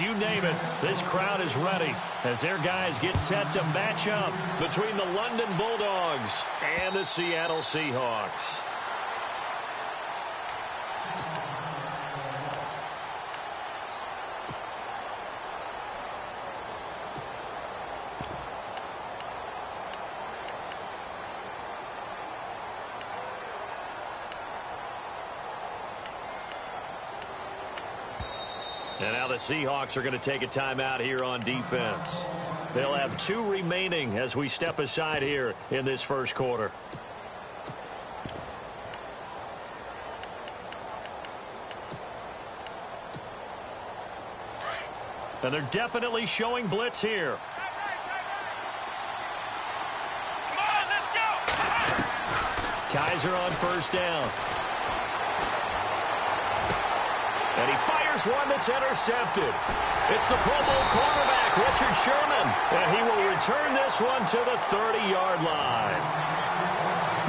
you name it, this crowd is ready as their guys get set to match up between the London Bulldogs and the Seattle Seahawks. And now the Seahawks are going to take a timeout here on defense. They'll have 2 remaining as we step aside here in this first quarter. And they're definitely showing blitz here. Come on, let's go. Kaiser on first down. And he fires one that's intercepted. It's the Pro Bowl quarterback, Richard Sherman. And he will return this one to the 30-yard line.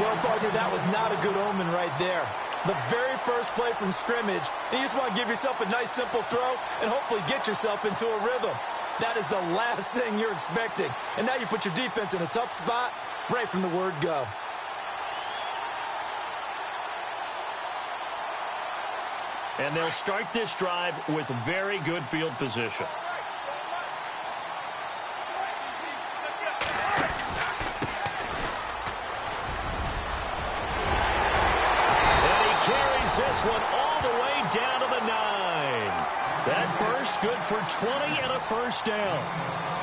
Well, partner, that was not a good omen right there. The very first play from scrimmage, and you just want to give yourself a nice, simple throw and hopefully get yourself into a rhythm. That is the last thing you're expecting. And now you put your defense in a tough spot right from the word go. And they'll start this drive with very good field position. And he carries this one all the way down to the 9. That burst good for 20 and a first down.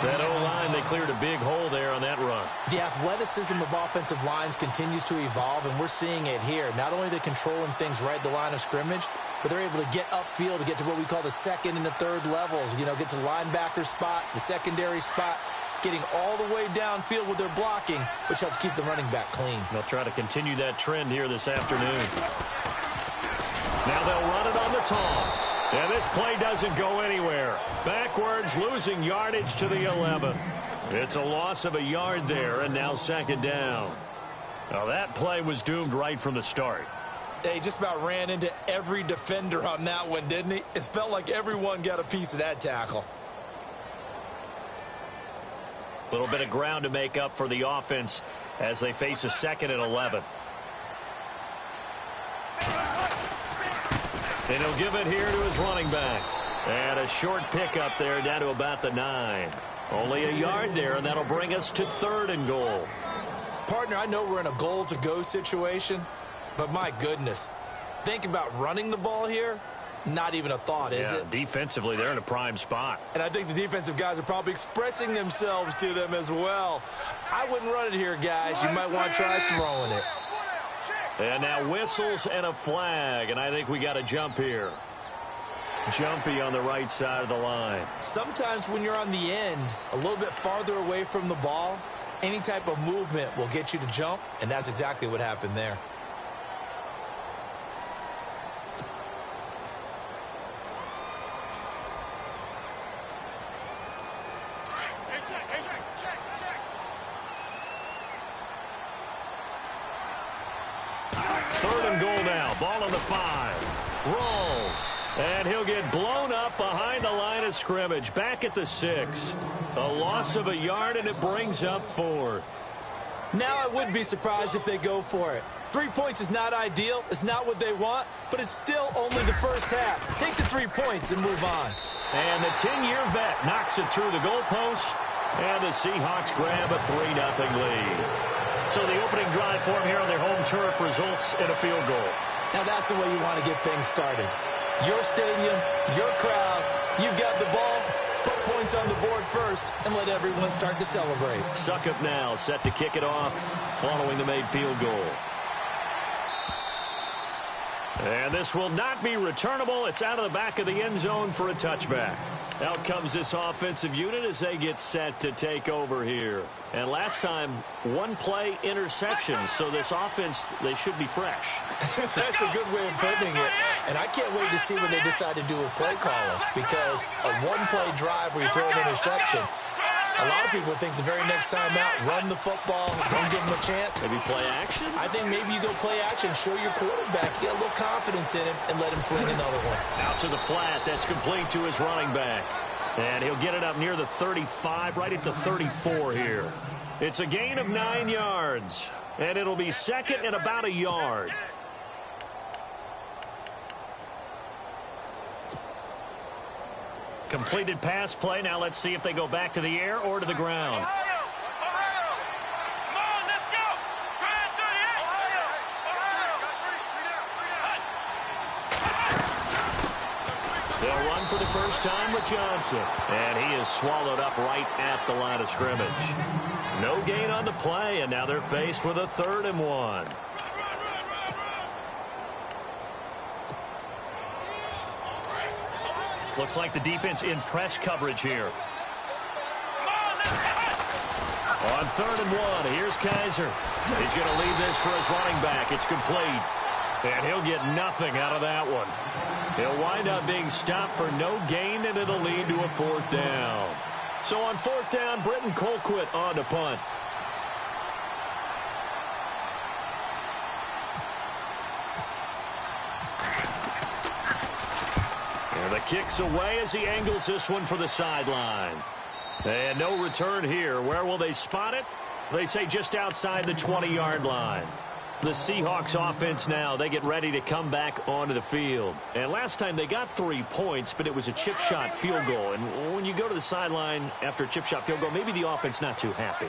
That O-line, they cleared a big hole there on that run. The athleticism of offensive lines continues to evolve, and we're seeing it here. Not only are they controlling things right at the line of scrimmage, but they're able to get upfield to get to what we call the second and the third levels. You know, get to the linebacker spot, the secondary spot, getting all the way downfield with their blocking, which helps keep the running back clean. They'll try to continue that trend here this afternoon. Now they'll run it on the toss. And this play doesn't go anywhere. Backwards, losing yardage to the 11. It's a loss of a yard there, and now second down. Now that play was doomed right from the start. They just about ran into every defender on that one, didn't he? It felt like everyone got a piece of that tackle. A little bit of ground to make up for the offense as they face a 2nd and 11. And he'll give it here to his running back. And a short pickup there down to about the 9. Only a yard there, and that'll bring us to 3rd and goal. Partner, I know we're in a goal-to-go situation, but my goodness, think about running the ball here. Not even a thought, is it? Defensively, they're in a prime spot. And I think the defensive guys are probably expressing themselves to them as well. I wouldn't run it here, guys. You might want to try throwing it. And now whistles and a flag, and I think we got a jump here. Jumpy on the right side of the line. Sometimes when you're on the end, a little bit farther away from the ball, any type of movement will get you to jump, and that's exactly what happened there. Third and goal now. Ball on the 5. Rolls. And he'll get blown up behind the line of scrimmage. Back at the 6. A loss of a yard, and it brings up 4th. Now I wouldn't be surprised if they go for it. 3 points is not ideal. It's not what they want, but it's still only the first half. Take the 3 points and move on. And the 10-year vet knocks it through the goalpost, and the Seahawks grab a 3-0 lead. So the opening drive for them here on their home turf results in a field goal. Now that's the way you want to get things started. Your stadium, your crowd, you've got the ball. Put points on the board first and let everyone start to celebrate. Succop now set to kick it off following the made field goal. And this will not be returnable. It's out of the back of the end zone for a touchback. Out comes this offensive unit as they get set to take over here. And last time, 1 play interception. So this offense, they should be fresh. That's a good way of putting it. And I can't wait to see what they decide to do with play calling. Because a 1-play drive where you throw an interception, a lot of people think the very next time out, run the football, don't give them a chance. Maybe play action? I think maybe you go play action, show your quarterback, get a little confidence in him, and let him fling another one. Out to the flat. That's complete to his running back. And he'll get it up near the 35, right at the 34 here. It's a gain of 9 yards. And it'll be second and about a yard. Completed pass play. Now let's see if they go back to the air or to the ground. They'll run for the first time with Johnson. And he is swallowed up right at the line of scrimmage. No gain on the play, and now they're faced with a 3rd and 1. Looks like the defense in press coverage here. On 3rd and 1, here's Kaiser. He's going to lead this for his running back. It's complete. And he'll get nothing out of that one. He'll wind up being stopped for no gain, and it'll lead to a 4th down. So on 4th down, Britton Colquitt on to punt. And the kick's away as he angles this one for the sideline. And no return here. Where will they spot it? They say just outside the 20-yard line. The Seahawks offense now, they get ready to come back onto the field. And last time they got 3 points, but it was a chip shot field goal. And when you go to the sideline after a chip shot field goal, maybe the offense not too happy.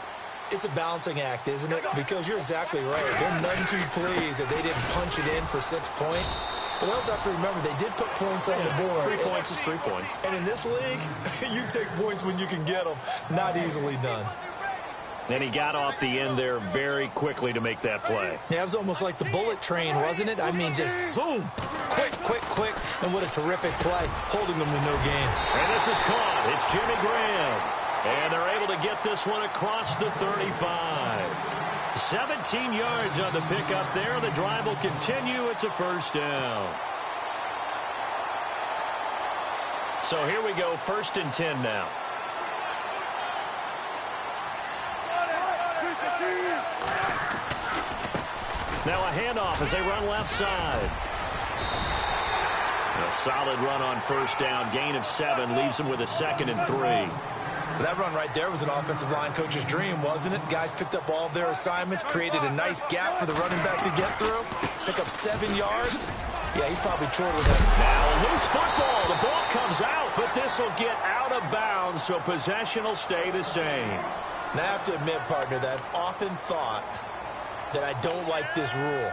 It's a balancing act, isn't it? Because you're exactly right. They're none too pleased that they didn't punch it in for 6 points. But also have to remember, they did put points on the board. 3 points is 3 points. And in this league, you take points when you can get them. Not easily done. And he got off the end there very quickly to make that play. Yeah, it was almost like the bullet train, wasn't it? I mean, just zoom. Quick, quick, quick. And what a terrific play, holding them to no gain. And this is caught. It's Jimmy Graham. And they're able to get this one across the 35. 17 yards on the pickup there. The drive will continue. It's a 1st down. So here we go, 1st and 10 now. Now a handoff as they run left side. A solid run on 1st down. Gain of 7 leaves them with a 2nd and 3. That run right there was an offensive line coach's dream, wasn't it? Guys picked up all of their assignments, created a nice gap for the running back to get through. Pick up 7 yards. Yeah, he's probably chortling him. Now a loose football. The ball comes out, but this will get out of bounds, so possession will stay the same. Now, I have to admit, partner, that I've often thought that I don't like this rule,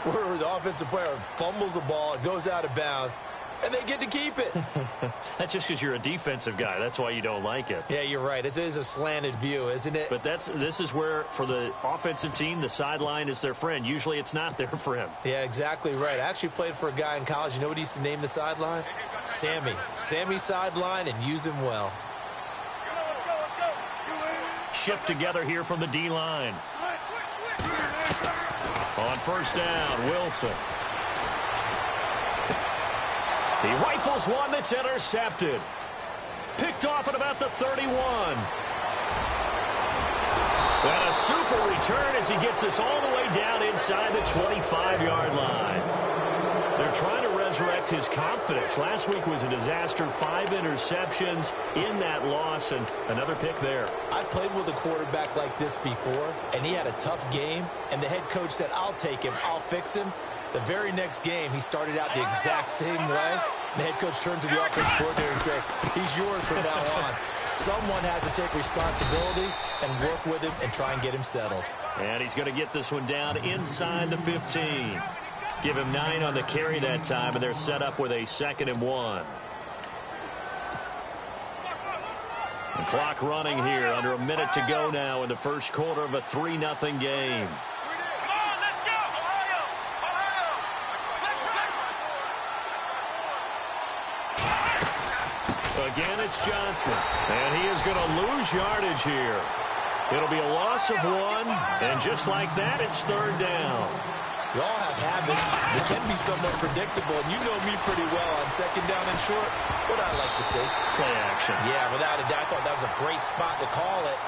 where the offensive player fumbles the ball, it goes out of bounds, and they get to keep it. That's just because you're a defensive guy. That's why you don't like it. Yeah, you're right. It is a slanted view, isn't it? But this is where, for the offensive team, the sideline is their friend. Usually it's not their friend. Yeah, exactly right. I actually played for a guy in college. You know what he used to name the sideline? Sammy. Sammy sideline, and use him well. Shift together here from the D-line. On 1st down, Wilson. He rifles one that's intercepted. Picked off at about the 31. And a super return as he gets us all the way down inside the 25-yard line. They're trying to resurrect his confidence. Last week was a disaster. 5 interceptions in that loss, and another pick there. I played with a quarterback like this before, and he had a tough game, and the head coach said, I'll take him, I'll fix him. The very next game, he started out the exact same way. The head coach turned to the offensive coordinator and said, he's yours from now on. Someone has to take responsibility and work with him and try and get him settled. And he's going to get this one down inside the 15. Give him 9 on the carry that time, and they're set up with a 2nd and 1. The clock running here, under a minute to go now in the first quarter of a 3-0 game. Again, it's Johnson, and he is going to lose yardage here. It'll be a loss of 1, and just like that, it's 3rd down. We all have habits that can be somewhat predictable, and you know me pretty well on 2nd down and short. What I like to see. Play action. Yeah, without a doubt, I thought that was a great spot to call it.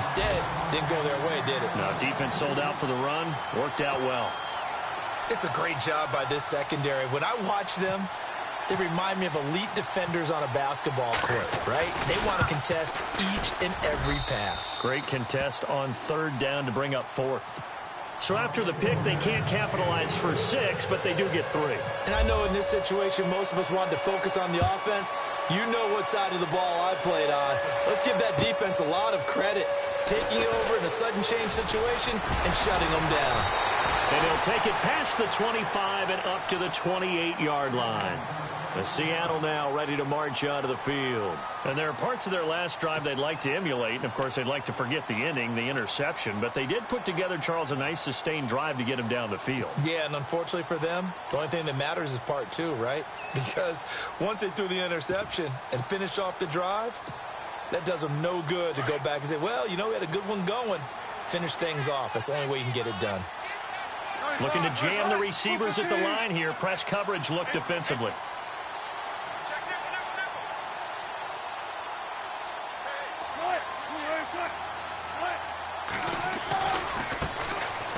Instead, didn't go their way, did it? No, defense sold out for the run. Worked out well. It's a great job by this secondary. When I watch them, They remind me of elite defenders on a basketball court, right? They want to contest each and every pass. Great contest on third down to bring up fourth. So after the pick, they can't capitalize for 6, but they do get 3. And I know in this situation, most of us wanted to focus on the offense. You know what side of the ball I played on. Let's give that defense a lot of credit. Taking it over in a sudden change situation and shutting them down. And he'll take it past the 25 and up to the 28-yard line. The Seattle now ready to march onto the field. And there are parts of their last drive they'd like to emulate. And, of course, they'd like to forget the inning, the interception. But they did put together, Charles, a nice sustained drive to get him down the field. Yeah, and unfortunately for them, the only thing that matters is part 2, right? Because once they threw the interception and finished off the drive, that does them no good to go back and say, well, you know, we had a good one going. Finish things off. That's the only way you can get it done. Looking to jam the receivers at the line here. Press coverage look defensively.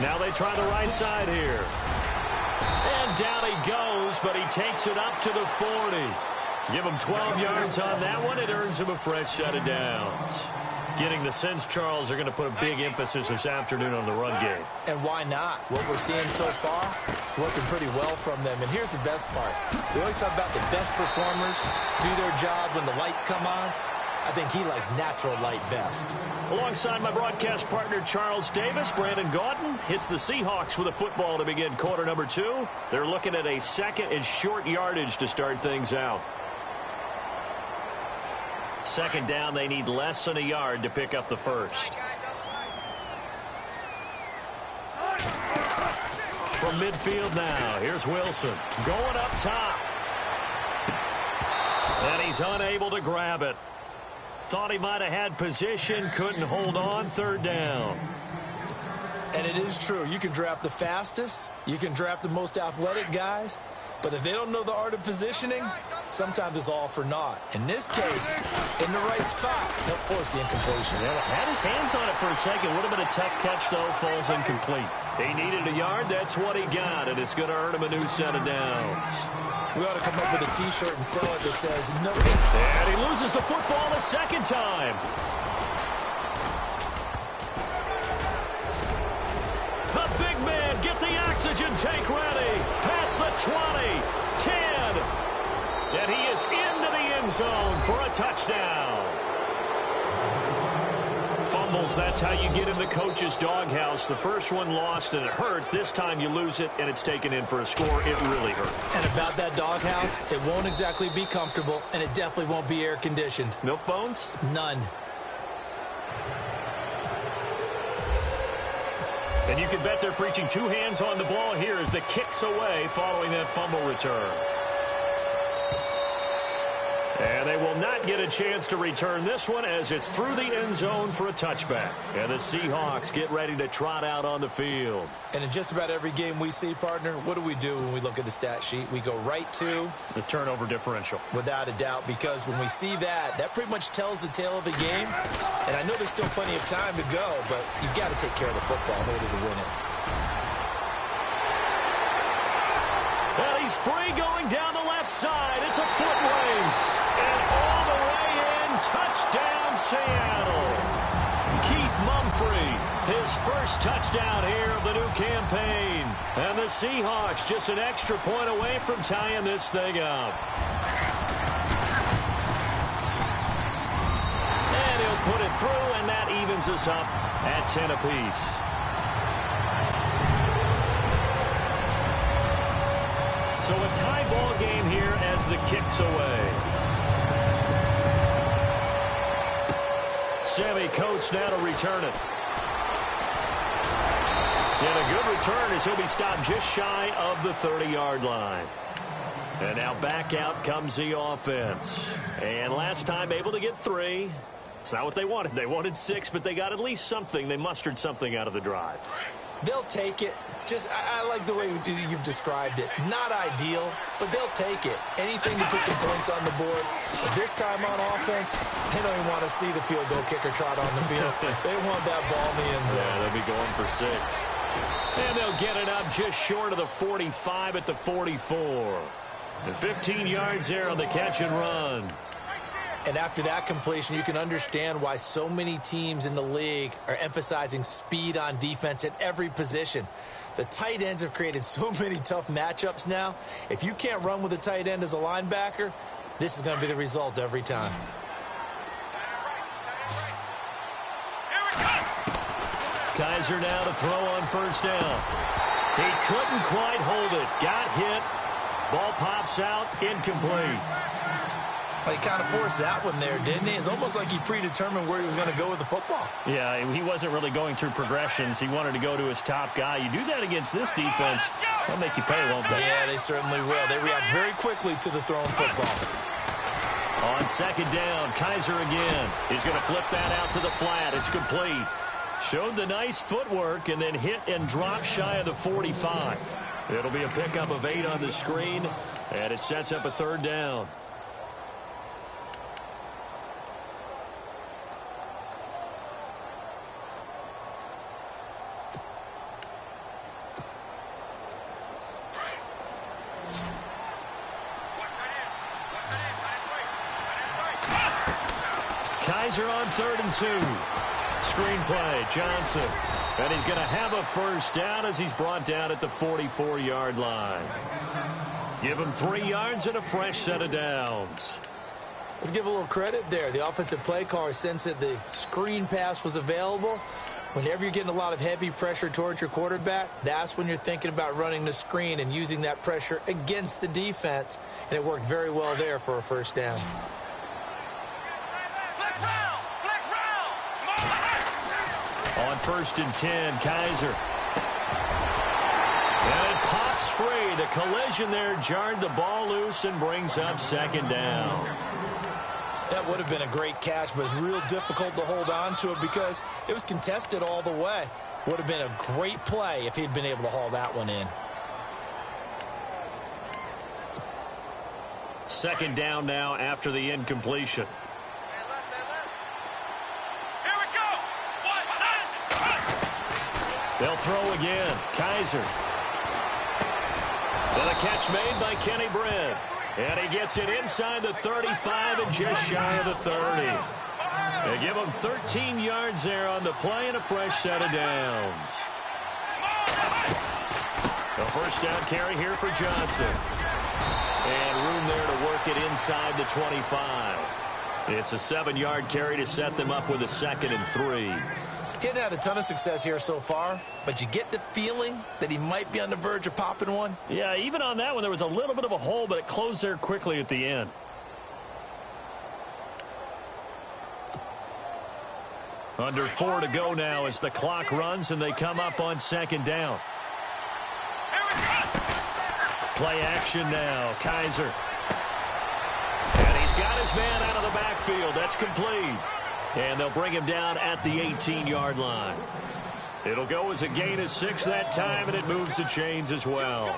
Now they try the right side here. And down he goes, but he takes it up to the 40. Give him 12 yards on that one. It earns him a fresh set of downs. Getting the sense, Charles, they're going to put a big emphasis this afternoon on the run game. And why not? What we're seeing so far, working pretty well from them. And here's the best part. We always talk about the best performers do their job when the lights come on. I think he likes natural light best. Alongside my broadcast partner, Charles Davis, Brandon Gaudin hits the Seahawks with a football to begin quarter number 2. They're looking at a second and short yardage to start things out. Second down, they need less than a yard to pick up the first. From midfield now, here's Wilson going up top. And he's unable to grab it. Thought he might have had position, couldn't hold on, third down. And it is true. You can draft the fastest. You can draft the most athletic guys. But if they don't know the art of positioning, sometimes it's all for naught. In this case, in the right spot, they'll force the incompletion. Yeah, had his hands on it for a second. Would have been a tough catch, though. Falls incomplete. He needed a yard. That's what he got, and it's going to earn him a new set of downs. We ought to come up with a T-shirt and sell it that says, no. And he loses the football a second time. The big man, get the oxygen tank ready. Past the 20, 10. And he is into the end zone for a touchdown. Fumbles, that's how you get in the coach's doghouse. The first one lost and it hurt. This time you lose it and it's taken in for a score. It really hurt. And about that doghouse, it won't exactly be comfortable, and it definitely won't be air-conditioned. Milk bones? None. And you can bet they're preaching 2 hands on the ball here as the kick's away following that fumble return. And they will not get a chance to return this one as it's through the end zone for a touchback. And the Seahawks get ready to trot out on the field. And in just about every game we see, partner, what do we do when we look at the stat sheet? We go right to the turnover differential. Without a doubt, because when we see that, that pretty much tells the tale of the game. And I know there's still plenty of time to go, but you've got to take care of the football in order to win it. And he's free going down the left side. It's a foot race. And all the way in, touchdown Seattle. Keith Mumphrey, his first touchdown here of the new campaign. And the Seahawks just an extra point away from tying this thing up. And he'll put it through, and that evens us up at 10 apiece. So a tie ball game here as the kick's away. Sammy Coates now to return it. And a good return as he'll be stopped just shy of the 30-yard line. And now back out comes the offense. And last time able to get 3. It's not what they wanted. They wanted 6, but they got at least something. They mustered something out of the drive. They'll take it. Just, I like the way you've described it. Not ideal, but they'll take it. Anything to put some points on the board. But this time on offense, they don't even want to see the field goal kicker trot on the field. They want that ball in the end zone. Yeah, they'll be going for 6. And they'll get it up just short of the 45 at the 44. And 15 yards there on the catch and run. And after that completion, you can understand why so many teams in the league are emphasizing speed on defense at every position. The tight ends have created so many tough matchups now. If you can't run with a tight end as a linebacker, this is going to be the result every time. Kaiser now to throw on first down. He couldn't quite hold it. Got hit. Ball pops out. Incomplete. Well, he kind of forced that one there, didn't he? It's almost like he predetermined where he was going to go with the football. Yeah, he wasn't really going through progressions. He wanted to go to his top guy. You do that against this defense, they'll make you pay, won't they? Yeah, they certainly will. They react very quickly to the thrown football. On second down, Kaiser again. He's going to flip that out to the flat. It's complete. Showed the nice footwork and then hit and dropped shy of the 45. It'll be a pickup of 8 on the screen, and it sets up a third down. Kaiser on 3rd and 2. Screen play, Johnson. And he's going to have a first down as he's brought down at the 44-yard line. Give him 3 yards and a fresh set of downs. Let's give a little credit there. The offensive play caller sensed that the screen pass was available. Whenever you're getting a lot of heavy pressure towards your quarterback, that's when you're thinking about running the screen and using that pressure against the defense. And it worked very well there for a first down. On 1st and 10, Kaiser. And it pops free. The collision there jarred the ball loose and brings up 2nd down. That would have been a great catch, but it's real difficult to hold on to it because it was contested all the way. Would have been a great play if he'd been able to haul that one in. 2nd down now after the incompletion. They'll throw again. Kaiser. And a catch made by Kenny Britt. And he gets it inside the 35 and just shy of the 30. They give him 13 yards there on the play and a fresh set of downs. The first down carry here for Johnson. And room there to work it inside the 25. It's a 7-yard carry to set them up with a 2nd and 3. Getting had a ton of success here so far, but you get the feeling that he might be on the verge of popping one. Yeah, even on that one, there was a little bit of a hole, but it closed there quickly at the end. Under 4 to go now as the clock runs and they come up on 2nd down. Play action now, Kaiser. And he's got his man out of the backfield. That's complete. And they'll bring him down at the 18-yard line. It'll go as a gain of 6 that time, and it moves the chains as well.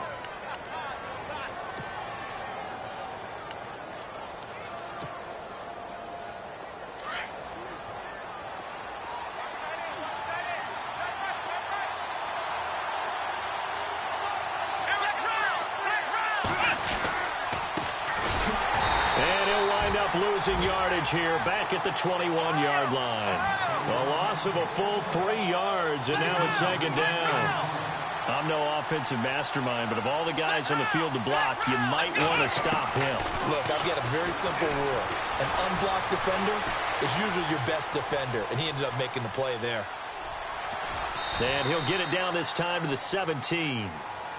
Losing yardage here back at the 21-yard line. A loss of a full 3 yards, and now it's 2nd down. I'm no offensive mastermind, but of all the guys on the field to block, you might want to stop him. Look, I've got a very simple rule. An unblocked defender is usually your best defender, and he ended up making the play there. And he'll get it down this time to the 17.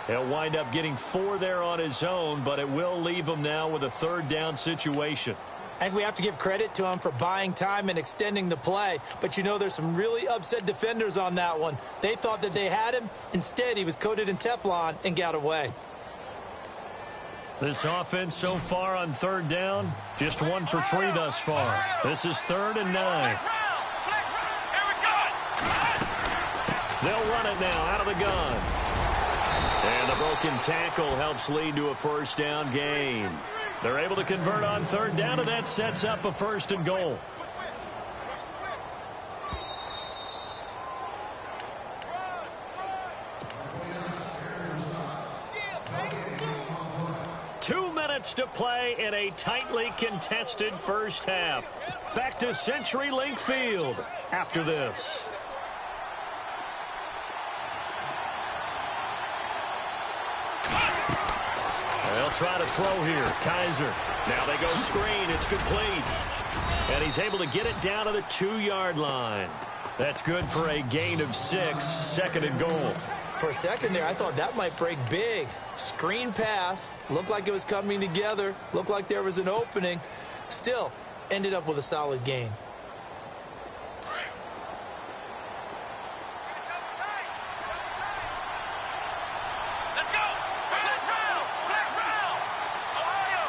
He'll wind up getting 4 there on his own, but it will leave him now with a 3rd down situation. I think we have to give credit to him for buying time and extending the play. But, you know, there's some really upset defenders on that one. They thought that they had him. Instead, he was coated in Teflon and got away. This offense so far on 3rd down, just 1 for 3 thus far. This is 3rd and 9. They'll run it now out of the gun. And the broken tackle helps lead to a first down gain. They're able to convert on 3rd down, and that sets up a 1st and goal. to play in a tightly contested first half. Back to CenturyLink Field after this. They'll try to throw here. Kaiser. Now they go screen. It's complete. And he's able to get it down to the 2-yard line. That's good for a gain of 6, second and goal. For a second there, I thought that might break big. Screen pass. Looked like it was coming together. Looked like there was an opening. Still, ended up with a solid gain. Let's go. Finish round. Ohio.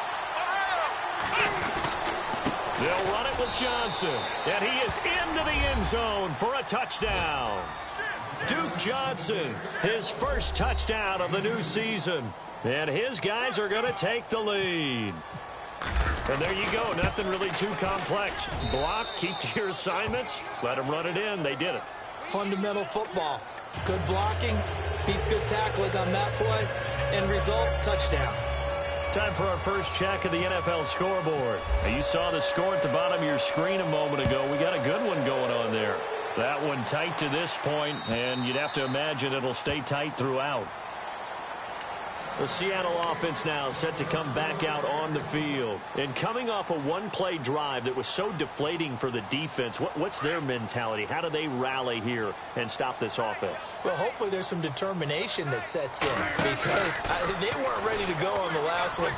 They'll run it with Johnson. And he is into the end zone for a touchdown. Duke Johnson, his first touchdown of the new season. And his guys are going to take the lead. And there you go. Nothing really too complex. Block, keep to your assignments, let them run it in. They did it. Fundamental football. Good blocking, beats good tackling on that play. End result, touchdown. Time for our first check of the NFL scoreboard. Now, you saw the score at the bottom of your screen a moment ago. We got a good one going on there. That one tight to this point, and you'd have to imagine it'll stay tight throughout. The Seattle offense now set to come back out on the field. And coming off a one-play drive that was so deflating for the defense, what's their mentality? How do they rally here and stop this offense? Well, hopefully there's some determination that sets in because they weren't ready to go on the last one.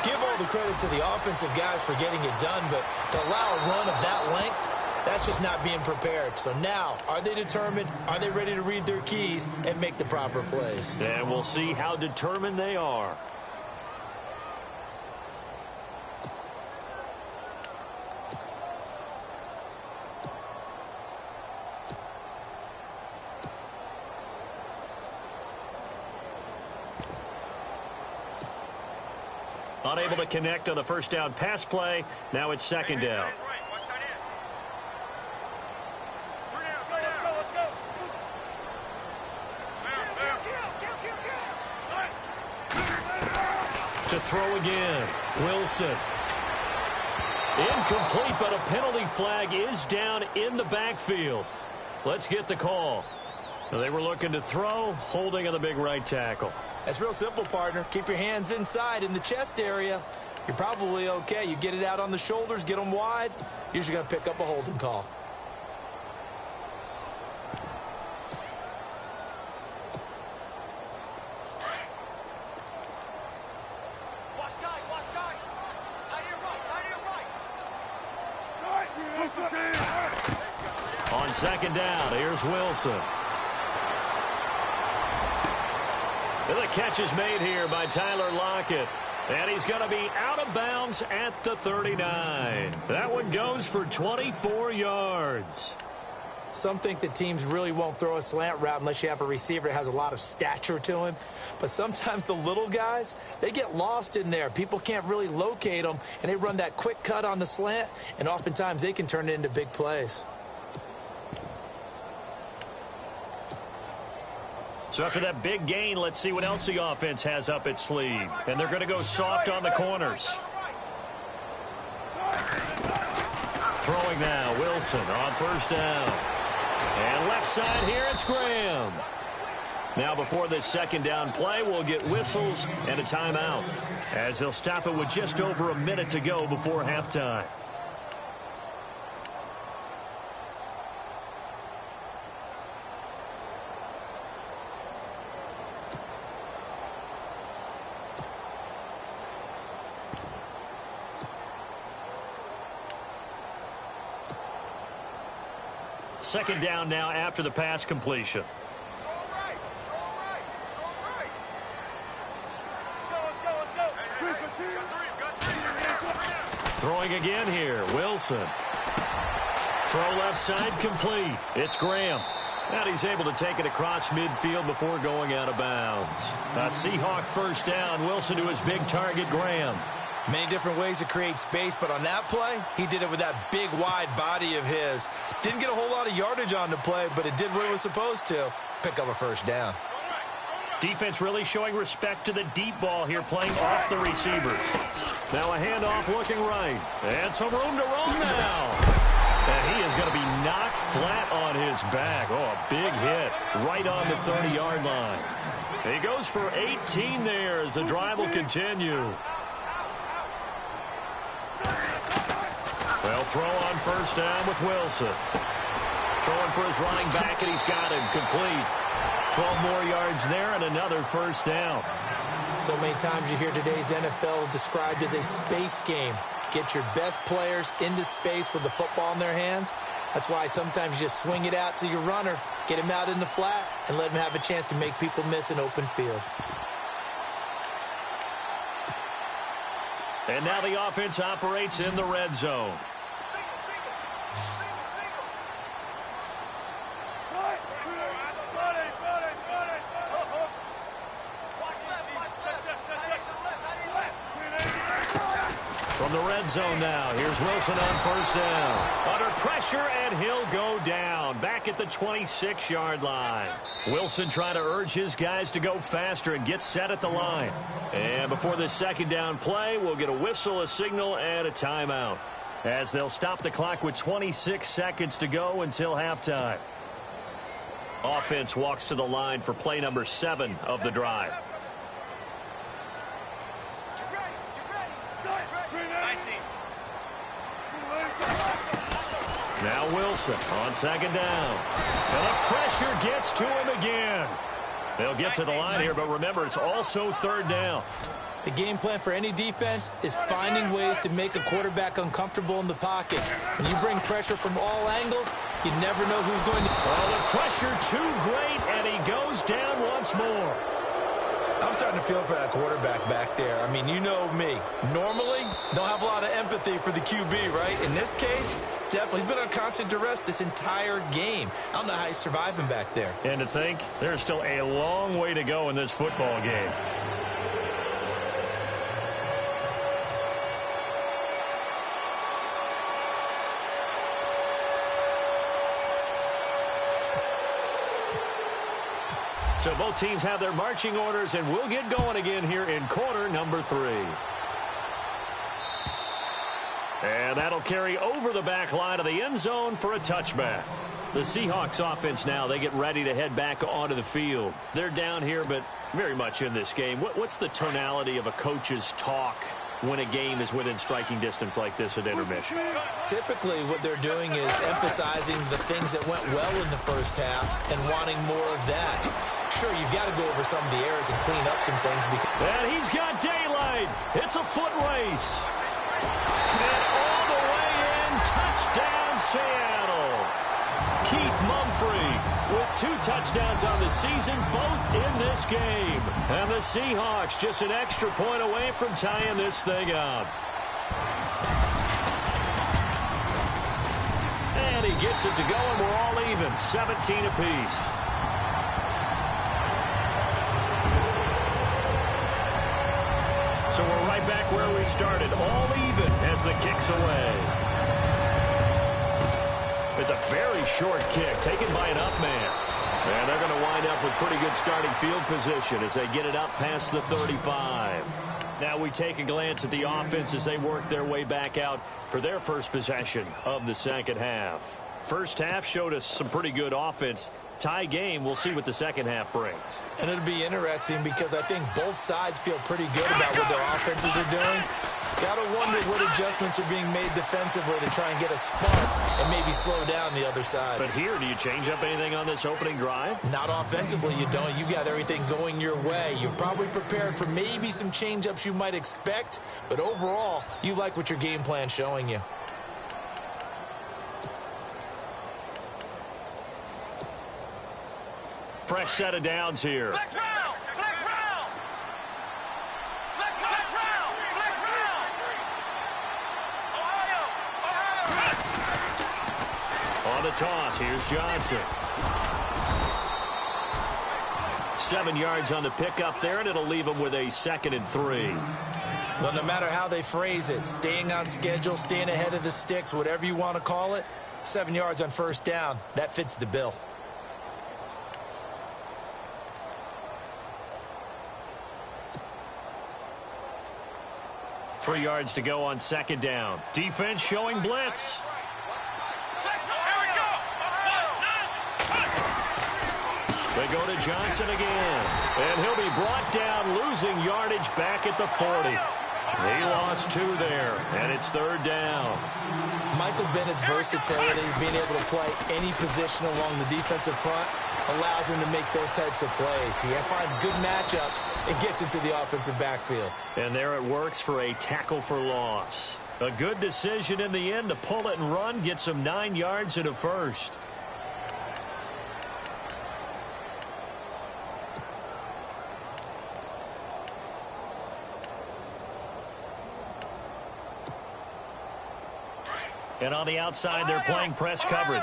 Give all the credit to the offensive guys for getting it done, but to allow a run of that length, that's just not being prepared. So now, are they determined? Are they ready to read their keys and make the proper plays? And we'll see how determined they are. Unable to connect on the first down pass play. Now it's second down. To throw again. Wilson. Incomplete, but a penalty flag is down in the backfield. Let's get the call. They were looking to throw, holding on the big right tackle. That's real simple, partner. Keep your hands inside in the chest area. You're probably okay. You get it out on the shoulders, get them wide. Usually going to pick up a holding call. On second down, here's Wilson. And the catch is made here by Tyler Lockett. And he's going to be out of bounds at the 39. That one goes for 24 yards. Some think that teams really won't throw a slant route unless you have a receiver that has a lot of stature to him. But sometimes the little guys, they get lost in there. People can't really locate them, and they run that quick cut on the slant, and oftentimes they can turn it into big plays. So after that big gain, let's see what else the offense has up its sleeve. And they're going to go soft on the corners. Throwing now, Wilson on first down. And left side here, it's Graham. Now before this second down play, we'll get whistles and a timeout, as they'll stop it with just over a minute to go before halftime. Second down now after the pass completion. Throwing again here, Wilson. Throw left side complete. It's Graham. And he's able to take it across midfield before going out of bounds. A Seahawk first down. Wilson to his big target, Graham. Many different ways to create space, but on that play, he did it with that big, wide body of his. Didn't get a whole lot of yardage on the play, but it did what it was supposed to. Pick up a first down. Defense really showing respect to the deep ball here, playing off the receivers. Now a handoff looking right. And some room to roam now. And he is going to be knocked flat on his back. Oh, a big hit right on the 30-yard line. He goes for 18 there as the drive will continue. They'll throw on first down with Wilson. Throwing for his running back, and he's got him complete. 12 more yards there and another first down. So many times you hear today's NFL described as a space game. Get your best players into space with the football in their hands. That's why sometimes you just swing it out to your runner, get him out in the flat, and let him have a chance to make people miss an open field. And now the offense operates in the red zone. From the red zone now, here's Wilson on first down. Under pressure, and he'll go down. Back at the 26-yard line. Wilson trying to urge his guys to go faster and get set at the line. And before this second down play, we'll get a whistle, a signal, and a timeout. As they'll stop the clock with 26 seconds to go until halftime. Offense walks to the line for play number 7 of the drive. Now Wilson on second down. And the pressure gets to him again. They'll get to the line here, but remember, it's also third down. The game plan for any defense is finding ways to make a quarterback uncomfortable in the pocket. When you bring pressure from all angles, you never know who's going to... Oh, the pressure too great, and he goes down once more. I'm starting to feel for that quarterback back there. I mean, you know me. Normally, don't have a lot of empathy for the QB, right? In this case, definitely. He's been on constant duress this entire game. I don't know how he's surviving back there. And to think, there's still a long way to go in this football game. So both teams have their marching orders, and we'll get going again here in quarter number 3. And that'll carry over the back line of the end zone for a touchback. The Seahawks offense now, they get ready to head back onto the field. They're down here, but very much in this game. What's the tonality of a coach's talk when a game is within striking distance like this at intermission? Typically, what they're doing is emphasizing the things that went well in the first half and wanting more of that. Sure, you've got to go over some of the errors and clean up some things. And he's got daylight. It's a foot race. And all the way in, touchdown Seattle. Keith Mumphrey with 2 touchdowns on the season, both in this game. And the Seahawks just an extra point away from tying this thing up. And he gets it to go, and we're all even, 17 apiece. So we're right back where we started, all even as the kick's away. It's a very short kick taken by an up man. And they're going to wind up with pretty good starting field position as they get it up past the 35. Now we take a glance at the offense as they work their way back out for their first possession of the second half. First half showed us some pretty good offense. Tie game, we'll see what the second half brings. And it'll be interesting because I think both sides feel pretty good about what their offenses are doing. Got to wonder what adjustments are being made defensively to try and get a spark and maybe slow down the other side. But here, do you change up anything on this opening drive? Not offensively, you don't. You got everything going your way. You've probably prepared for maybe some change-ups you might expect, but overall, you like what your game plan's showing you. Fresh set of downs here. Flex round! Flex round! Flex round! Flex round! Ohio! On the toss, here's Johnson. 7 yards on the pickup there, and it'll leave him with a 2nd and 3. Well, no matter how they phrase it, staying on schedule, staying ahead of the sticks, whatever you want to call it, 7 yards on first down, that fits the bill. 3 yards to go on second down. Defense showing blitz. They go to Johnson again. And he'll be brought down, losing yardage back at the 40. He lost 2 there, and it's third down. Michael Bennett's versatility, being able to play any position along the defensive front, allows him to make those types of plays. He finds good matchups and gets into the offensive backfield. And there it works for a tackle for loss. A good decision in the end to pull it and run, get some 9 yards and a first. And on the outside, they're playing press coverage.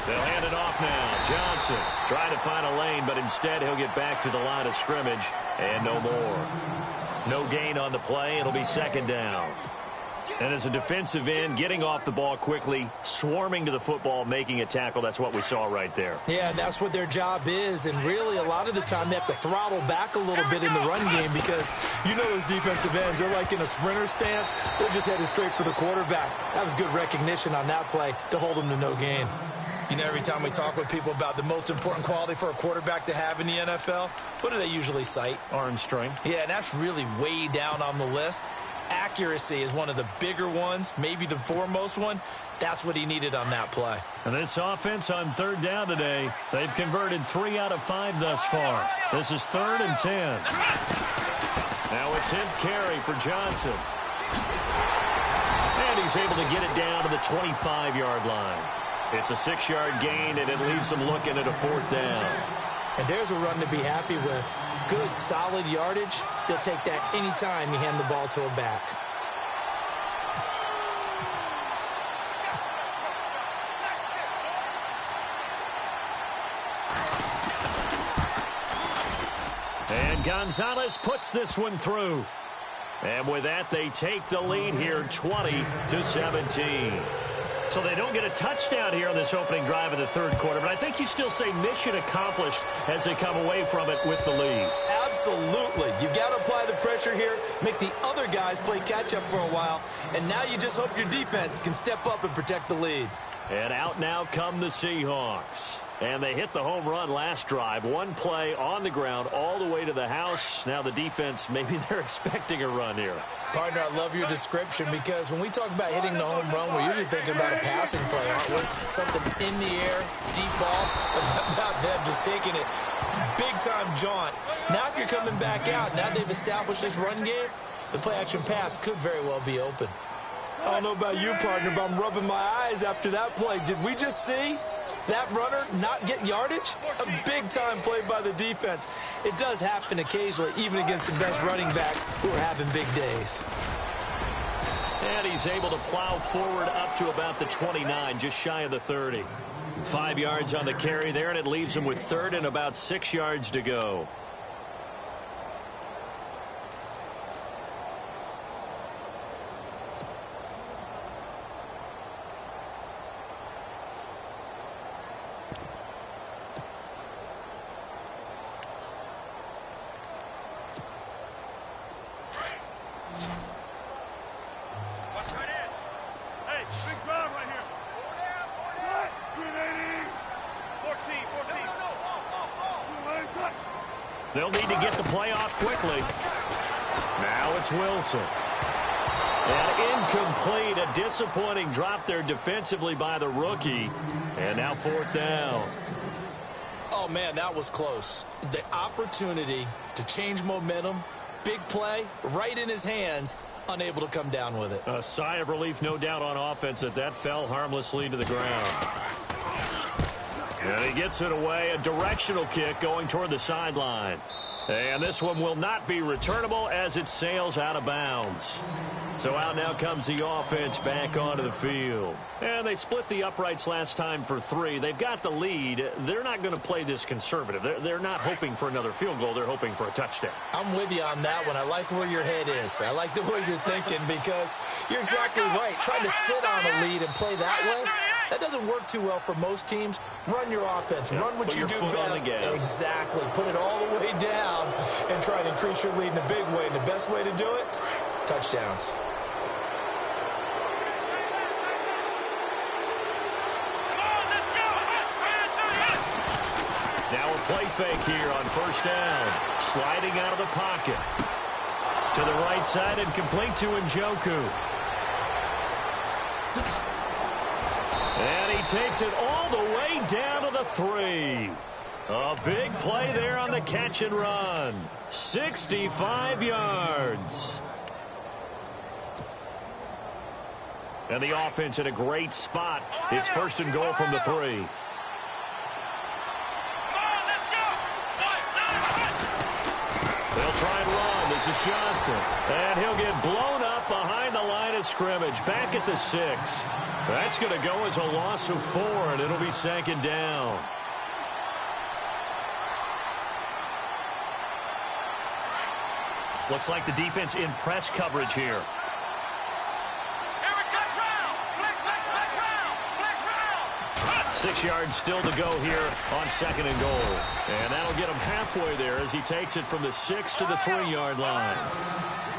They'll hand it off now. Johnson trying to find a lane, but instead he'll get back to the line of scrimmage and no more. No gain on the play. It'll be second down. And as a defensive end, getting off the ball quickly, swarming to the football, making a tackle, that's what we saw right there. Yeah, that's what their job is. And really, a lot of the time, they have to throttle back a little bit in the run game because you know those defensive ends, they're like in a sprinter stance. They're just headed straight for the quarterback. That was good recognition on that play to hold them to no gain. You know, every time we talk with people about the most important quality for a quarterback to have in the NFL, what do they usually cite? Arm strength. Yeah, and that's really way down on the list. Accuracy is one of the bigger ones, maybe the foremost one. That's what he needed on that play. And this offense on third down today, they've converted 3 out of 5 thus far. This is 3rd and 10. Now a 10th carry for Johnson. And he's able to get it down to the 25-yard line. It's a 6-yard gain, and it leaves them looking at a 4th down. And there's a run to be happy with. Good, solid yardage. They'll take that anytime you hand the ball to a back. And Gonzalez puts this one through. And with that, they take the lead here 20-17. So they don't get a touchdown here on this opening drive of the third quarter, but I think you still say mission accomplished as they come away from it with the lead. Absolutely. You've got to apply the pressure here, make the other guys play catch-up for a while, and now you just hope your defense can step up and protect the lead. And out now come the Seahawks. And they hit the home run last drive. One play on the ground all the way to the house. Now the defense, maybe they're expecting a run here. Partner, I love your description because when we talk about hitting the home run, we're usually thinking about a passing play, aren't we? Something in the air, deep ball, but about them just taking it big-time jaunt. Now if you're coming back out, now they've established this run game, the play-action pass could very well be open. I don't know about you, partner, but I'm rubbing my eyes after that play. Did we just see that runner not get yardage? A big-time play by the defense. It does happen occasionally, even against the best running backs who are having big days. And he's able to plow forward up to about the 29, just shy of the 30. 5 yards on the carry there, and it leaves him with 3rd and about 6 yards to go. They'll need to get the play off quickly. Now it's Wilson. And incomplete. A disappointing drop there defensively by the rookie. And now 4th down. Oh, man, that was close. The opportunity to change momentum, big play, right in his hands, unable to come down with it. A sigh of relief, no doubt, on offense that fell harmlessly to the ground. And he gets it away. A directional kick going toward the sideline. And this one will not be returnable as it sails out of bounds. So out now comes the offense back onto the field. And they split the uprights last time for 3. They've got the lead. They're not going to play this conservative. They're not hoping for another field goal. They're hoping for a touchdown. I'm with you on that one. I like where your head is. I like the way you're thinking because you're exactly right. Trying to sit on a lead and play that way, that doesn't work too well for most teams. Run your offense. Yeah, run what you do best. Exactly. Put it all the way down and try and increase your lead in a big way. And the best way to do it, touchdowns. Now a play fake here on first down. Sliding out of the pocket. To the right side and complete to Njoku. And he takes it all the way down to the 3. A big play there on the catch and run. 65 yards. And the offense in a great spot. It's first and goal from the 3. They'll try and run. This is Johnson. And he'll get blown up behind the line of scrimmage. Back at the 6. That's going to go as a loss of 4, and it'll be second down. Looks like the defense in press coverage here. 6 yards still to go here on second and goal. And that'll get him halfway there as he takes it from the 6 to the 3-yard line.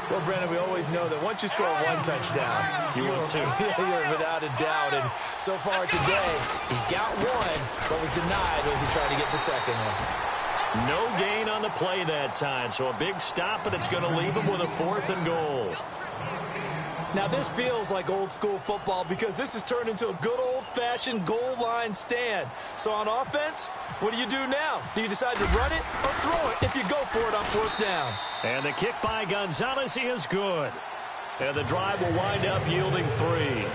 Well, Brandon, we always know that once you score one touchdown, you will too. You're without a doubt. And so far today, he's got one, but was denied as he tried to get the second one. No gain on the play that time, so a big stop, and it's going to leave him with a 4th and goal. Now, this feels like old-school football because this has turned into a good old-fashioned goal line stand. So on offense, what do you do now? Do you decide to run it or throw it if you go for it on 4th down? And the kick by Gonzalez is good. And the drive will wind up yielding 3.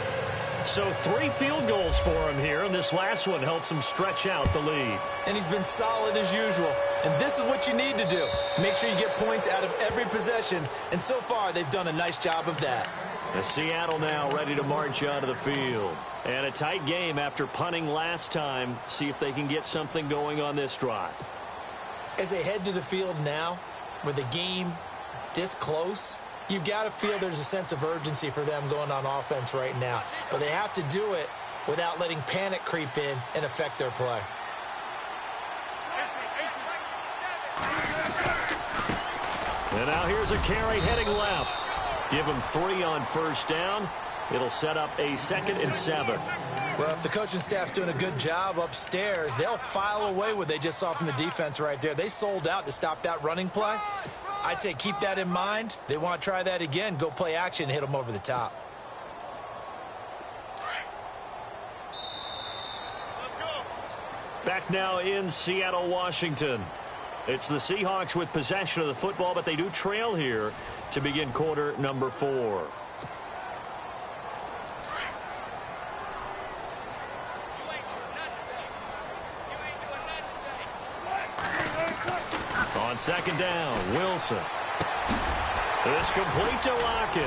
So 3 field goals for him here, and this last one helps him stretch out the lead. And he's been solid as usual. And this is what you need to do. Make sure you get points out of every possession. And so far, they've done a nice job of that. And Seattle now ready to march onto the field. And a tight game after punting last time. See if they can get something going on this drive. As they head to the field now, with the game this close, you've got to feel there's a sense of urgency for them going on offense right now. But they have to do it without letting panic creep in and affect their play. And now here's a carry heading left. Give him 3 on first down. It'll set up a 2nd and 7. Well, if the coaching staff's doing a good job upstairs, they'll file away what they just saw from the defense right there. They sold out to stop that running play. I'd say keep that in mind. They want to try that again. Go play action, hit them over the top. Back now in Seattle, Washington. It's the Seahawks with possession of the football, but they do trail here to begin quarter number 4. On second down, Wilson. It's complete to Lockett.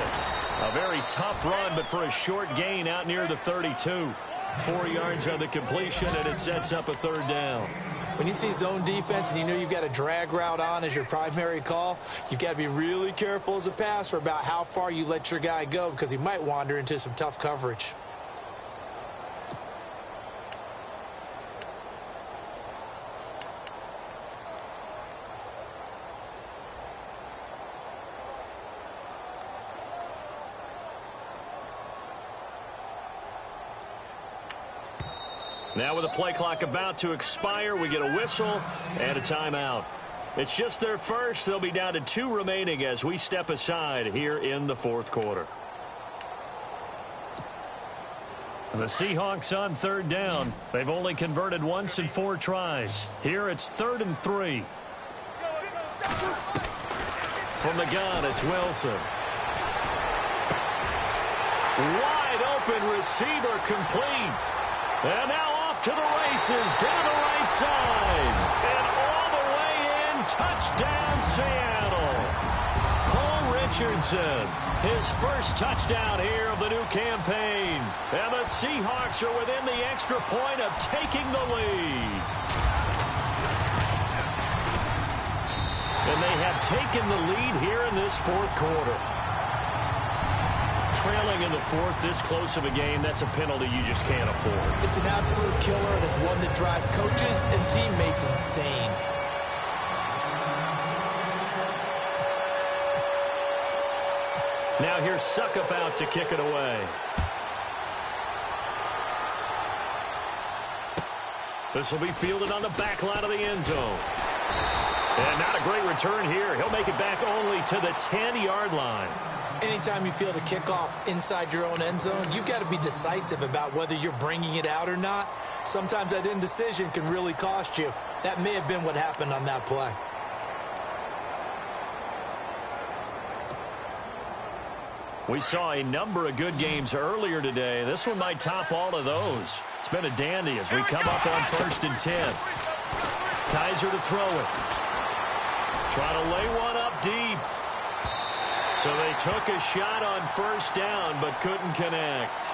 A very tough run, but for a short gain out near the 32. 4 yards on the completion, and it sets up a 3rd down. When you see zone defense and you know you've got a drag route on as your primary call, you've got to be really careful as a passer about how far you let your guy go because he might wander into some tough coverage. Now with the play clock about to expire, we get a whistle and a timeout. It's just their first. They'll be down to 2 remaining as we step aside here in the 4th quarter. And the Seahawks on 3rd down. They've only converted once in 4 tries. Here it's 3rd and 3. From the gun, it's Wilson. Wide open receiver complete. And now off to the races down the right side. And all the way in touchdown, Seattle. Paul Richardson, his first touchdown here of the new campaign. And the Seahawks are within the extra point of taking the lead. And they have taken the lead here in this fourth quarter. Trailing in the fourth, this close of a game, that's a penalty you just can't afford. It's an absolute killer, and it's one that drives coaches and teammates insane. Now here's Suckup out to kick it away. This will be fielded on the back line of the end zone. And not a great return here. He'll make it back only to the 10-yard line. Anytime you field a kickoff inside your own end zone, you've got to be decisive about whether you're bringing it out or not. Sometimes that indecision can really cost you. That may have been what happened on that play. We saw a number of good games earlier today. This one might top all of those. It's been a dandy as we come up on 1st and 10. Kaiser to throw it. Try to lay one up deep. So they took a shot on 1st down, but couldn't connect.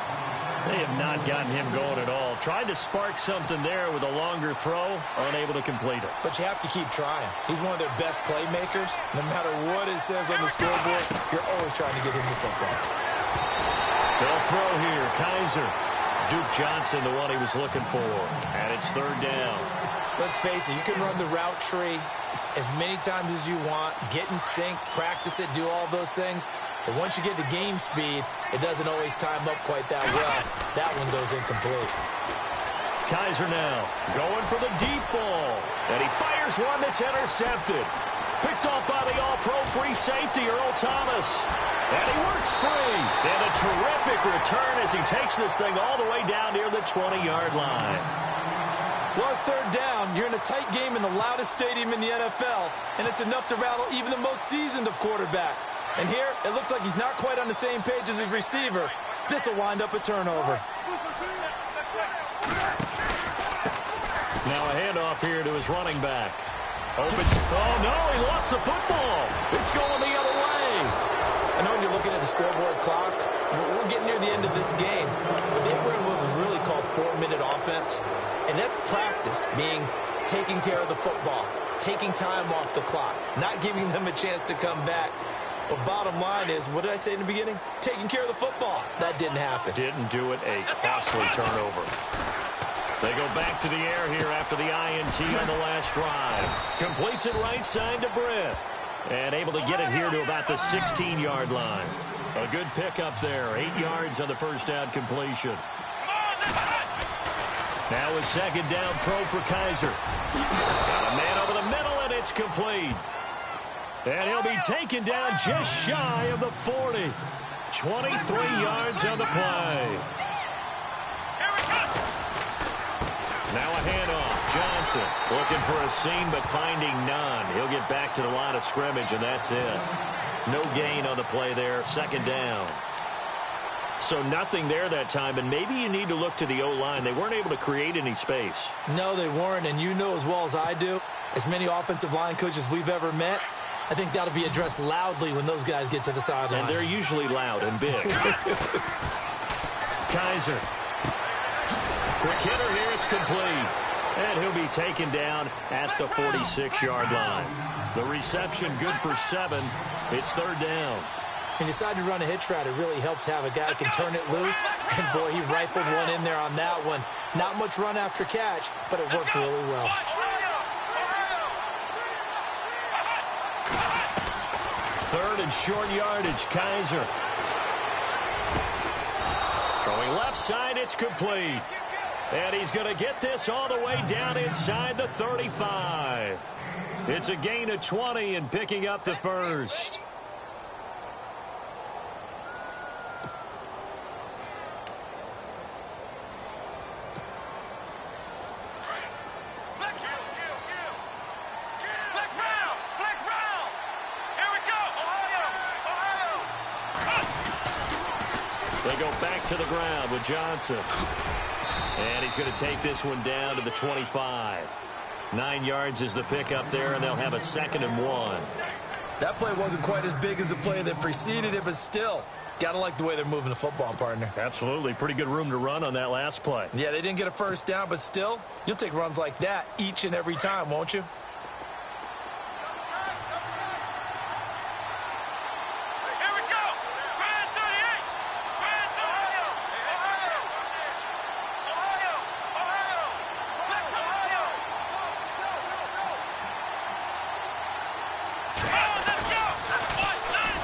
They have not gotten him going at all. Tried to spark something there with a longer throw, unable to complete it. But you have to keep trying. He's one of their best playmakers. No matter what it says on the scoreboard, you're always trying to get him the football. They'll throw here. Kaiser. Duke Johnson, the one he was looking for. And it's 3rd down. Let's face it, you can run the route tree as many times as you want, get in sync, practice it, do all those things. But once you get to game speed, it doesn't always time up quite that well. That one goes incomplete. Kaiser now going for the deep ball. And he fires one that's intercepted. Picked off by the all-pro free safety, Earl Thomas. And he works free. And a terrific return as he takes this thing all the way down near the 20-yard line. Well, it's 3rd down. You're in a tight game in the loudest stadium in the NFL, and it's enough to rattle even the most seasoned of quarterbacks. And here, it looks like he's not quite on the same page as his receiver. This will wind up a turnover. Now a handoff here to his running back. Opens. Oh, no, he lost the football. It's going the other way. I know when you're looking at the scoreboard clock, we're getting near the end of this game, but they were in what was really called 4-minute offense. And that's practice, being taking care of the football, taking time off the clock, not giving them a chance to come back. But bottom line is, what did I say in the beginning? Taking care of the football. That didn't happen. Didn't do it. A costly turnover. They go back to the air here after the INT on the last drive. Completes it right side to Britt. And able to get it here to about the 16-yard line. A good pickup there. 8 yards on the 1st down completion. Now a 2nd down throw for Kaiser. Got a man over the middle, and it's complete. And he'll be taken down just shy of the 40. 23 yards on the play. Now a handoff. Johnson looking for a seam, but finding none. He'll get back to the line of scrimmage, and that's it. No gain on the play there. 2nd down. So nothing there that time, and maybe you need to look to the O-line. They weren't able to create any space. No, they weren't, and you know as well as I do, as many offensive line coaches we've ever met, I think that'll be addressed loudly when those guys get to the sideline. And they're usually loud and big. Kaiser. Quick hitter here, it's complete. And he'll be taken down at the 46-yard line. The reception good for 7. It's 3rd down. And decide to run a hitch route, it really helps to have a guy who can turn it loose. And, boy, he rifled one in there on that one. Not much run after catch, but it worked really well. Third and short yardage, Kaiser. Throwing left side, it's complete. And he's going to get this all the way down inside the 35. It's a gain of 20 and picking up the 1st. They go back to the ground with Johnson. And he's going to take this one down to the 25. 9 yards is the pickup there, and they'll have a 2nd and 1. That play wasn't quite as big as the play that preceded it, but still, gotta like the way they're moving the football, partner. Absolutely. Pretty good room to run on that last play. Yeah, they didn't get a first down, but still, you'll take runs like that each and every time, won't you?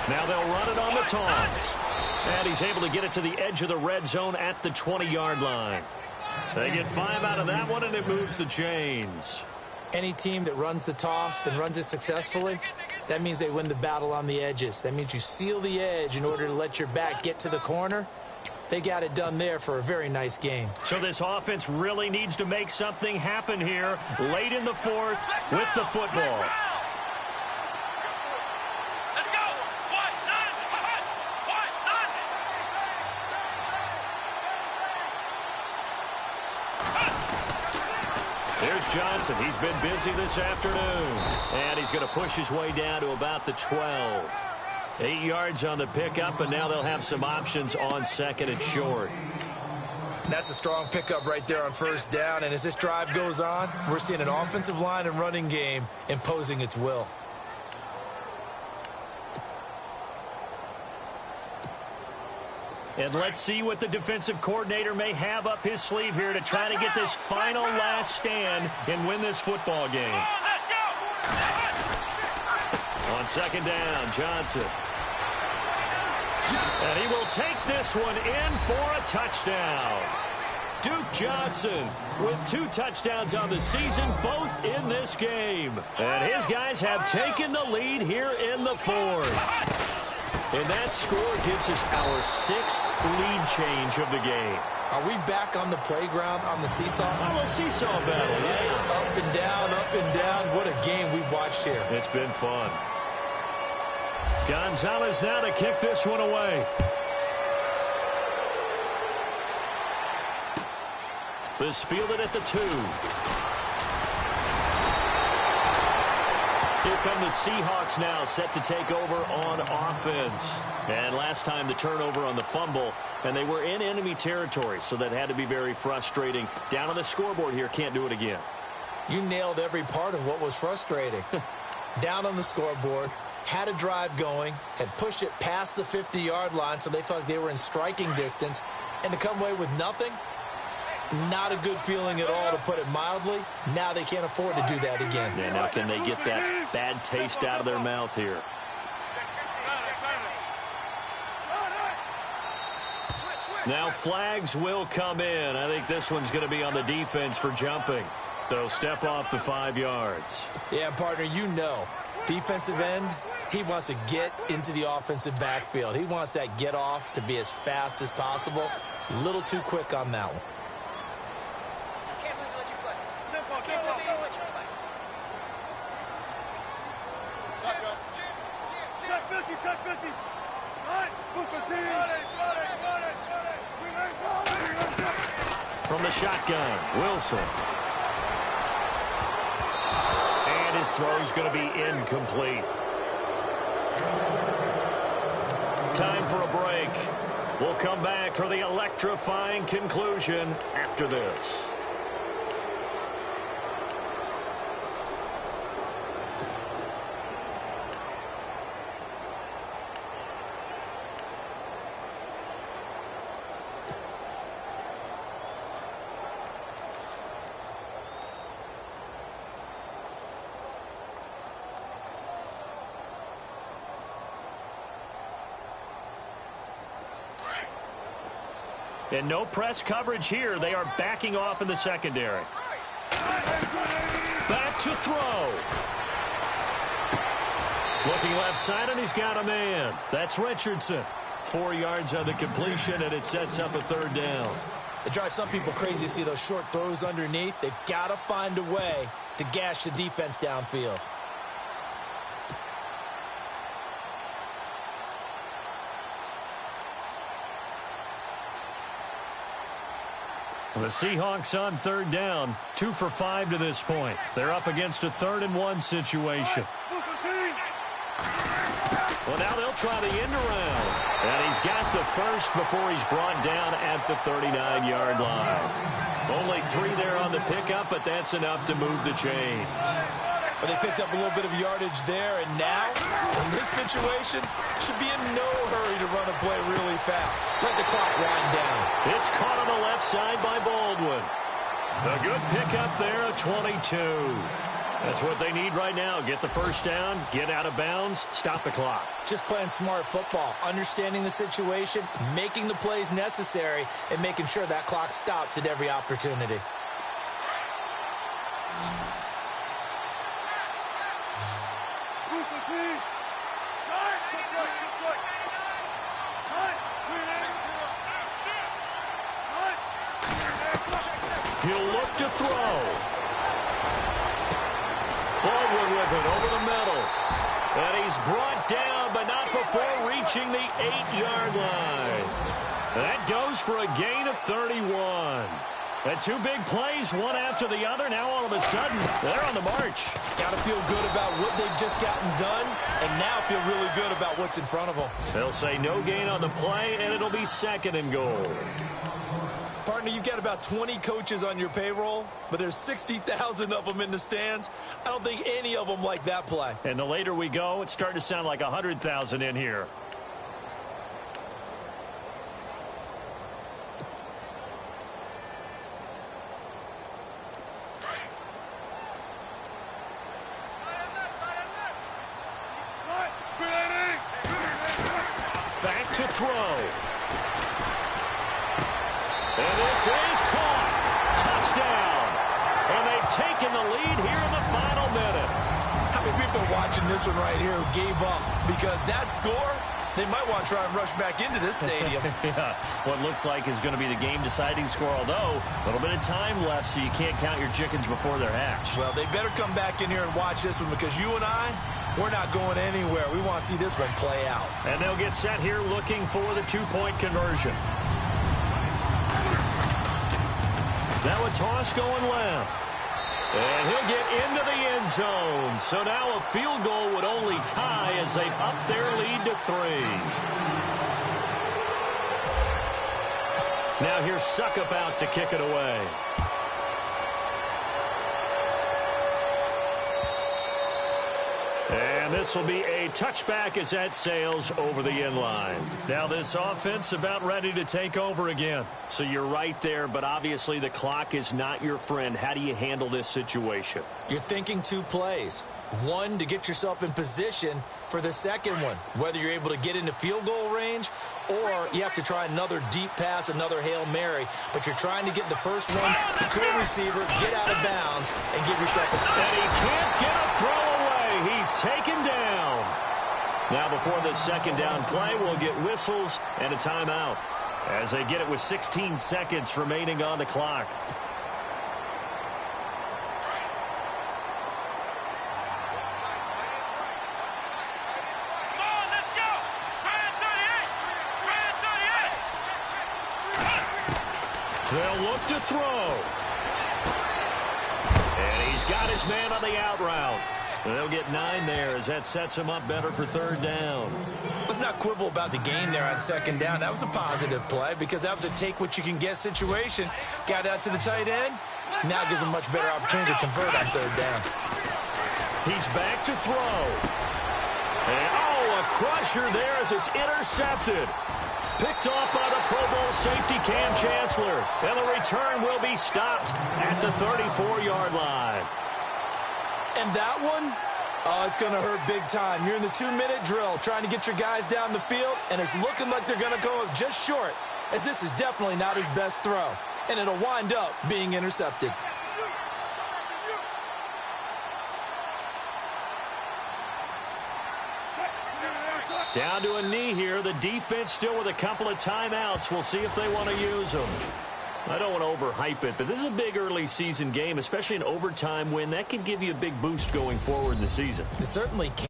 Now they'll run it on the toss. And he's able to get it to the edge of the red zone at the 20-yard line. They get 5 out of that one, and it moves the chains. Any team that runs the toss and runs it successfully, that means they win the battle on the edges. That means you seal the edge in order to let your back get to the corner. They got it done there for a very nice game. So this offense really needs to make something happen here late in the 4th with the football. Here's Johnson. He's been busy this afternoon. And he's going to push his way down to about the 12. 8 yards on the pickup, and now they'll have some options on 2nd and short. That's a strong pickup right there on first down. And as this drive goes on, we're seeing an offensive line and running game imposing its will. And let's see what the defensive coordinator may have up his sleeve here to try to get this final last stand and win this football game. On 2nd down, Johnson. And he will take this one in for a touchdown. Duke Johnson with 2 touchdowns on the season, both in this game. And his guys have taken the lead here in the 4th. And that score gives us our 6th lead change of the game. Are we back on the playground on the seesaw? Oh, a seesaw battle, yeah. Up and down, up and down. What a game we've watched here. It's been fun. Gonzalez now to kick this one away. This fielded at the 2. Here come the Seahawks now, set to take over on offense. And last time the turnover on the fumble, and they were in enemy territory, so that had to be very frustrating. Down on the scoreboard here, can't do it again. You nailed every part of what was frustrating. Down on the scoreboard, had a drive going, had pushed it past the 50-yard line, so they felt like they were in striking distance, and to come away with nothing, not a good feeling at all, to put it mildly. Now they can't afford to do that again. Yeah, now can they get that bad taste out of their mouth here? Now flags will come in. I think this one's going to be on the defense for jumping. They'll step off the 5 yards. Yeah, partner, you know, defensive end, he wants to get into the offensive backfield. He wants that get off to be as fast as possible. A little too quick on that one. From the shotgun, Wilson. And his throw's going to be incomplete. Time for a break. We'll come back for the electrifying conclusion after this. And no press coverage here. They are backing off in the secondary. Back to throw. Looking left side, and he's got a man. That's Richardson. 4 yards on the completion, and it sets up a 3rd down. It drives some people crazy to see those short throws underneath. They've got to find a way to gash the defense downfield. The Seahawks on third down, 2 for 5 to this point. They're up against a 3rd and 1 situation. Well, now they'll try the end around. And he's got the first before he's brought down at the 39-yard line. Only 3 there on the pickup, but that's enough to move the chains. Well, they picked up a little bit of yardage there, and now, in this situation, should be in no hurry to run a play really fast. Let the clock wind down. It's caught on the left side by Baldwin. A good pickup there, a 22. That's what they need right now. Get the first down, get out of bounds, stop the clock. Just playing smart football, understanding the situation, making the plays necessary, and making sure that clock stops at every opportunity. He'll look to throw. Baldwin with it over the middle. And he's brought down, but not before reaching the 8-yard line. That goes for a gain of 31. And 2 big plays, one after the other. Now all of a sudden, they're on the march. Got to feel good about what they've just gotten done, and now feel really good about what's in front of them. They'll say no gain on the play, and it'll be 2nd and goal. Partner, you've got about 20 coaches on your payroll, but there's 60,000 of them in the stands. I don't think any of them like that play. And the later we go, it's starting to sound like 100,000 in here. Back to throw. And this is caught. Touchdown. And they've taken the lead here in the final minute. How many people are watching this one right here who gave up? Because that score, they might want to try and rush back into this stadium. Yeah, what looks like is going to be the game-deciding score, although a little bit of time left, so you can't count your chickens before they're hatched. Well, they better come back in here and watch this one, because you and I, we're not going anywhere. We want to see this one play out. And they'll get set here looking for the 2-point conversion. Now a toss going left. And he'll get into the end zone. So now a field goal would only tie as they up their lead to 3. Now here's Suckup out to kick it away. And this will be a touchback as that sails over the end line. Now this offense about ready to take over again. So you're right there, but obviously the clock is not your friend. How do you handle this situation? You're thinking 2 plays. One, to get yourself in position for the second one, whether you're able to get into field goal range or you have to try another deep pass, another Hail Mary. But you're trying to get the first one to a receiver, get out of bounds, and give yourself a... And he can't get a throw away. He's taken down. Now before the 2nd down play, we'll get whistles and a timeout as they get it with 16 seconds remaining on the clock. They'll look to throw. And he's got his man on the out route. They'll get 9 there as that sets him up better for 3rd down. Let's not quibble about the gain there on 2nd down. That was a positive play because that was a take-what-you-can-get situation. Got out to the tight end. Now gives him a much better opportunity to convert on 3rd down. He's back to throw. And, a crusher there as it's intercepted. Picked off by the Pro Bowl safety Cam Chancellor. And the return will be stopped at the 34-yard line. And that one, it's going to hurt big time. You're in the 2-minute drill trying to get your guys down the field, and it's looking like they're going to go up just short, as this is definitely not his best throw. And it'll wind up being intercepted. Down to a knee here. The defense still with a couple of timeouts. We'll see if they want to use them. I don't want to overhype it, but this is a big early season game, especially an overtime win. That can give you a big boost going forward in the season. It certainly can.